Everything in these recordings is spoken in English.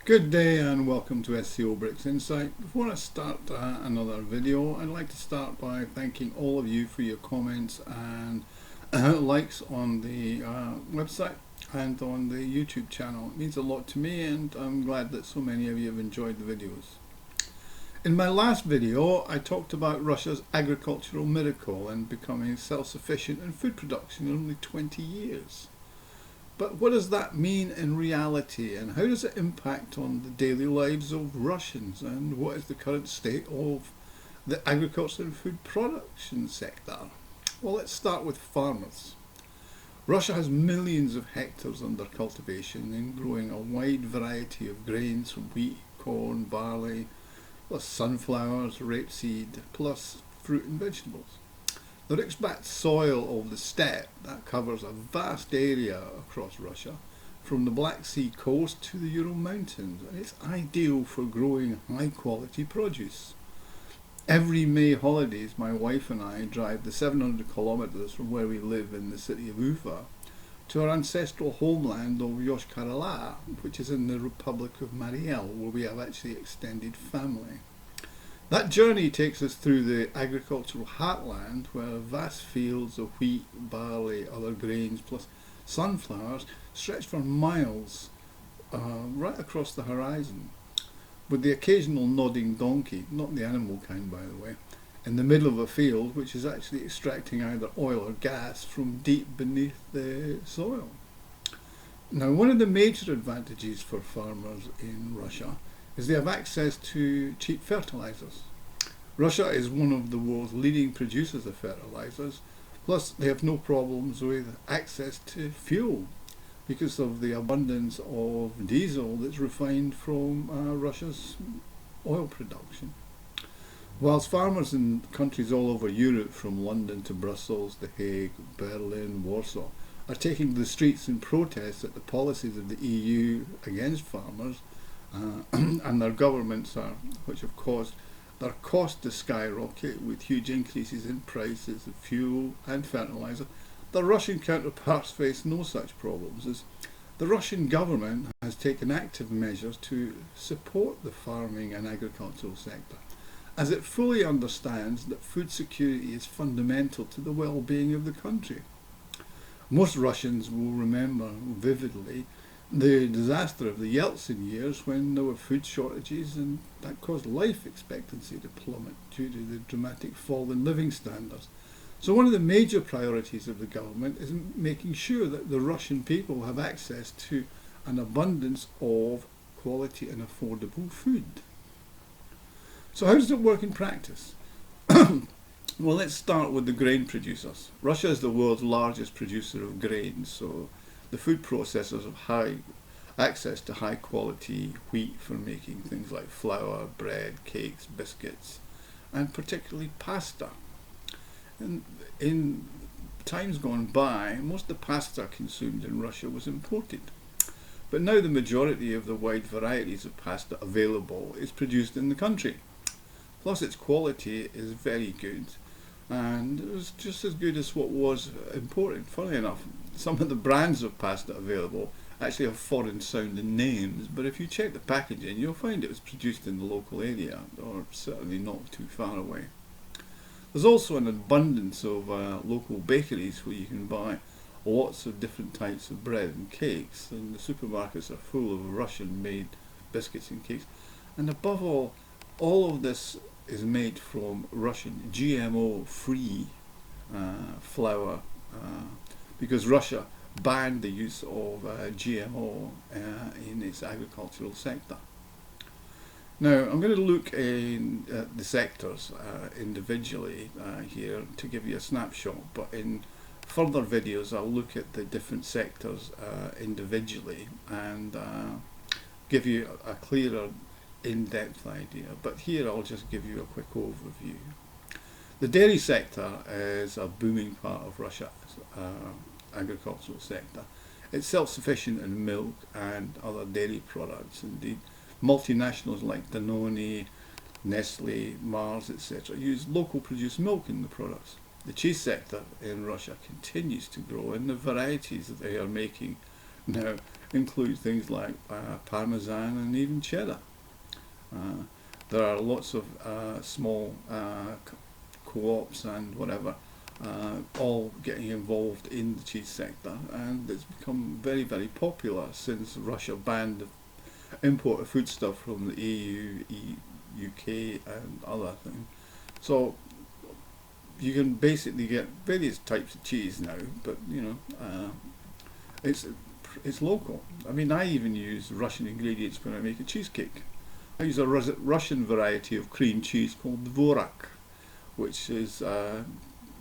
Good day and welcome to SCO BRICS Insight. Before I start another video, I'd like to start by thanking all of you for your comments and likes on the website and on the YouTube channel. It means a lot to me and I'm glad that so many of you have enjoyed the videos. In my last video, I talked about Russia's agricultural miracle and becoming self-sufficient in food production in only 20 years. But what does that mean in reality, and how does it impact on the daily lives of Russians, and what is the current state of the agriculture and food production sector? Well, let's start with farmers. Russia has millions of hectares under cultivation and growing a wide variety of grains from wheat, corn, barley, plus sunflowers, rapeseed, plus fruit and vegetables. The rich-backed soil of the steppe that covers a vast area across Russia, from the Black Sea coast to the Ural Mountains, and it's ideal for growing high-quality produce. Every May holidays, my wife and I drive the 700 kilometers from where we live in the city of Ufa to our ancestral homeland of Yoshkar-Ola, which is in the Republic of Mariel, where we have actually extended family. That journey takes us through the agricultural heartland, where vast fields of wheat, barley, other grains, plus sunflowers stretch for miles right across the horizon, with the occasional nodding donkey, not the animal kind by the way, in the middle of a field which is actually extracting either oil or gas from deep beneath the soil. Now, one of the major advantages for farmers in Russia is they have access to cheap fertilizers. Russia is one of the world's leading producers of fertilizers, plus they have no problems with access to fuel because of the abundance of diesel that's refined from Russia's oil production. Whilst farmers in countries all over Europe, from London to Brussels, The Hague, Berlin, Warsaw, are taking to the streets in protest at the policies of the EU against farmers, and their governments which have caused their cost to skyrocket with huge increases in prices of fuel and fertilizer, the Russian counterparts face no such problems, as the Russian government has taken active measures to support the farming and agricultural sector, as it fully understands that food security is fundamental to the well-being of the country. Most Russians will remember vividly the disaster of the Yeltsin years, when there were food shortages and that caused life expectancy to plummet due to the dramatic fall in living standards. So one of the major priorities of the government is making sure that the Russian people have access to an abundance of quality and affordable food. So how does it work in practice? Well, let's start with the grain producers. Russia is the world's largest producer of grain, so the food processors have high access to high quality wheat for making things like flour, bread, cakes, biscuits, and particularly pasta. And in times gone by, most of the pasta consumed in Russia was imported. But now the majority of the wide varieties of pasta available is produced in the country. Plus its quality is very good, and it was just as good as what was imported. Funnily enough, some of the brands of pasta available actually have foreign sounding names, but if you check the packaging you'll find it was produced in the local area, or certainly not too far away. There's also an abundance of local bakeries where you can buy lots of different types of bread and cakes, and the supermarkets are full of Russian made biscuits and cakes. And above all of this is made from Russian GMO free flour, because Russia banned the use of GMO in its agricultural sector. Now I'm going to look at the sectors individually here to give you a snapshot, but in further videos I'll look at the different sectors individually and give you a clearer in-depth idea, but here I'll just give you a quick overview. The dairy sector is a booming part of Russia's agricultural sector. It's self-sufficient in milk and other dairy products. Indeed, multinationals like Danone, Nestle, Mars, etc. use local produced milk in the products. The cheese sector in Russia continues to grow, and the varieties that they are making now include things like parmesan and even cheddar. There are lots of small co-ops and whatever, all getting involved in the cheese sector, and it's become very, very popular since Russia banned the import of foodstuff from the EU, UK and other things. So you can basically get various types of cheese now, but it's local. I mean, I even use Russian ingredients when I make a cheesecake. I use a Russian variety of cream cheese called Dvorak, which is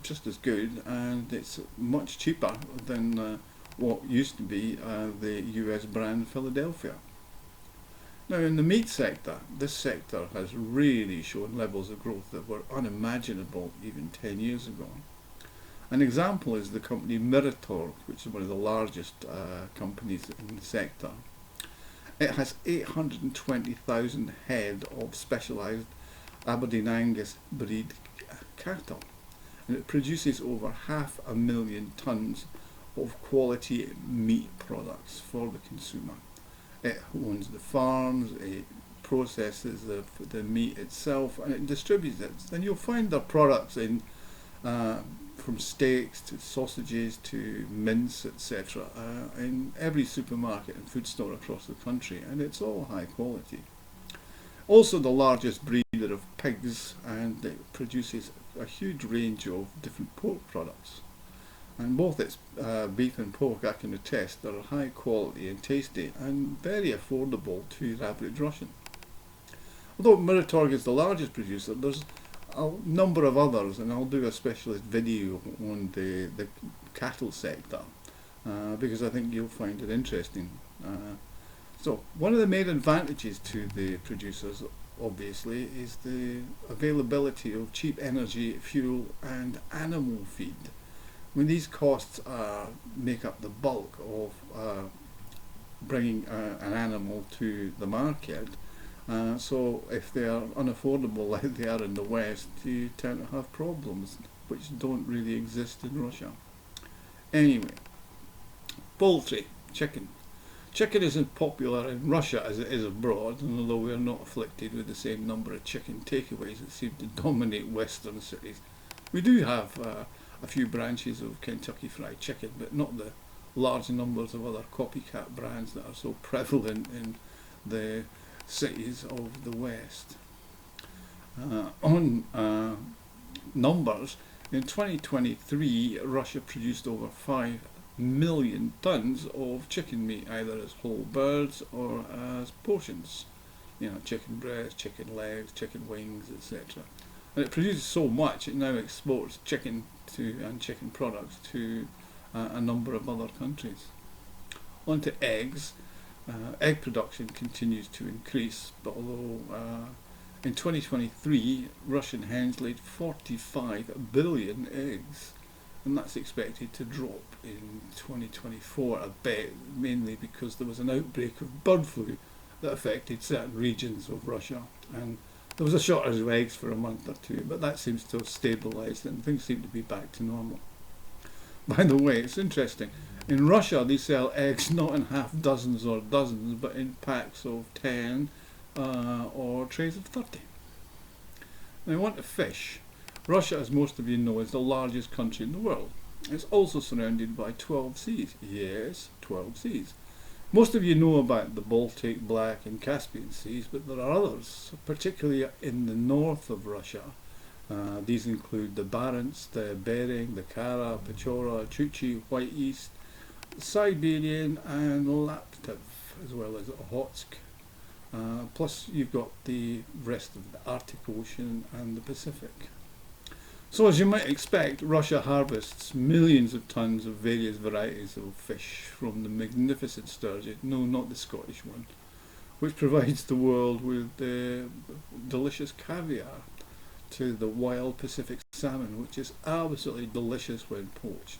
just as good, and it's much cheaper than what used to be the US brand Philadelphia. Now, in the meat sector, this sector has really shown levels of growth that were unimaginable even 10 years ago. An example is the company Mirator, which is one of the largest companies in the sector. It has 820,000 head of specialised Aberdeen Angus breed cattle, and it produces over 500,000 tonnes of quality meat products for the consumer. It owns the farms, it processes the meat itself, and it distributes it. Then you'll find their products in from steaks to sausages to mince, etc., in every supermarket and food store across the country, and it's all high quality. Also the largest breeder of pigs, and it produces a huge range of different pork products. And both its beef and pork, I can attest, are high quality and tasty and very affordable to the average Russian. Although Mirator is the largest producer, there's a number of others, and I'll do a specialist video on the cattle sector because I think you'll find it interesting. So one of the main advantages to the producers, obviously, is the availability of cheap energy, fuel and animal feed. I mean, these costs make up the bulk of bringing an animal to the market. So if they are unaffordable like they are in the West, you tend to have problems which don't really exist in Russia. Anyway, poultry, chicken. Chicken isn't popular in Russia as it is abroad, and although we are not afflicted with the same number of chicken takeaways that seem to dominate Western cities, we do have a few branches of Kentucky Fried Chicken, but not the large numbers of other copycat brands that are so prevalent in the cities of the West. On numbers, in 2023 Russia produced over 5 million tons of chicken meat, either as whole birds or as portions. Chicken breast, chicken legs, chicken wings, etc. And it produces so much it now exports chicken and chicken products to a number of other countries. On to eggs. Egg production continues to increase, but although in 2023 Russian hens laid 45 billion eggs, and that's expected to drop in 2024 a bit, mainly because there was an outbreak of bird flu that affected certain regions of Russia, and there was a shortage of eggs for a month or two, but that seems to have stabilised and things seem to be back to normal. By the way, it's interesting. In Russia, they sell eggs not in half dozens or dozens, but in packs of 10 or trays of 30. Now, on to fish. Russia, as most of you know, is the largest country in the world. It's also surrounded by 12 seas. Yes, 12 seas. Most of you know about the Baltic, Black and Caspian seas, but there are others, particularly in the north of Russia. These include the Barents, the Bering, the Kara, Pechora, Chukchi, White East, Siberian and Laptev, as well as Okhotsk. Plus you've got the rest of the Arctic Ocean and the Pacific. So as you might expect, Russia harvests millions of tons of various varieties of fish, from the magnificent sturgeon, no, not the Scottish one, which provides the world with the delicious caviar, to the wild Pacific salmon, which is absolutely delicious when poached.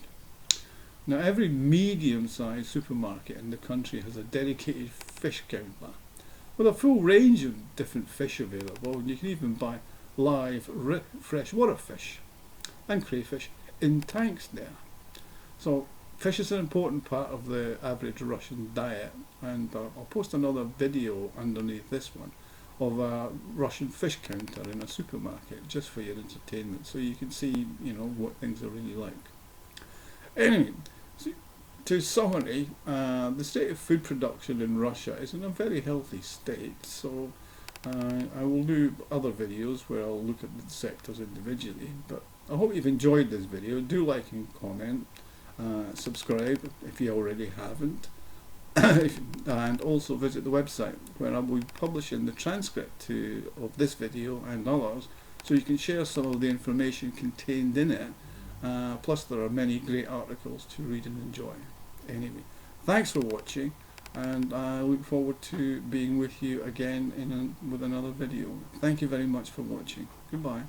Now, every medium-sized supermarket in the country has a dedicated fish counter with a full range of different fish available, and you can even buy live freshwater fish and crayfish in tanks there. So Fish is an important part of the average Russian diet, and I'll post another video underneath this one of a Russian fish counter in a supermarket, just for your entertainment, so you can see, you know, what things are really like. Anyway, to summary, the state of food production in Russia is in a very healthy state, so I will do other videos where I'll look at the sectors individually, but I hope you've enjoyed this video. Do like and comment, subscribe if you already haven't, and also visit the website where I will be publishing the transcript of this video and others, so you can share some of the information contained in it. Plus there are many great articles to read and enjoy. Anyway, thanks for watching, and I look forward to being with you again with another video. Thank you very much for watching. Goodbye.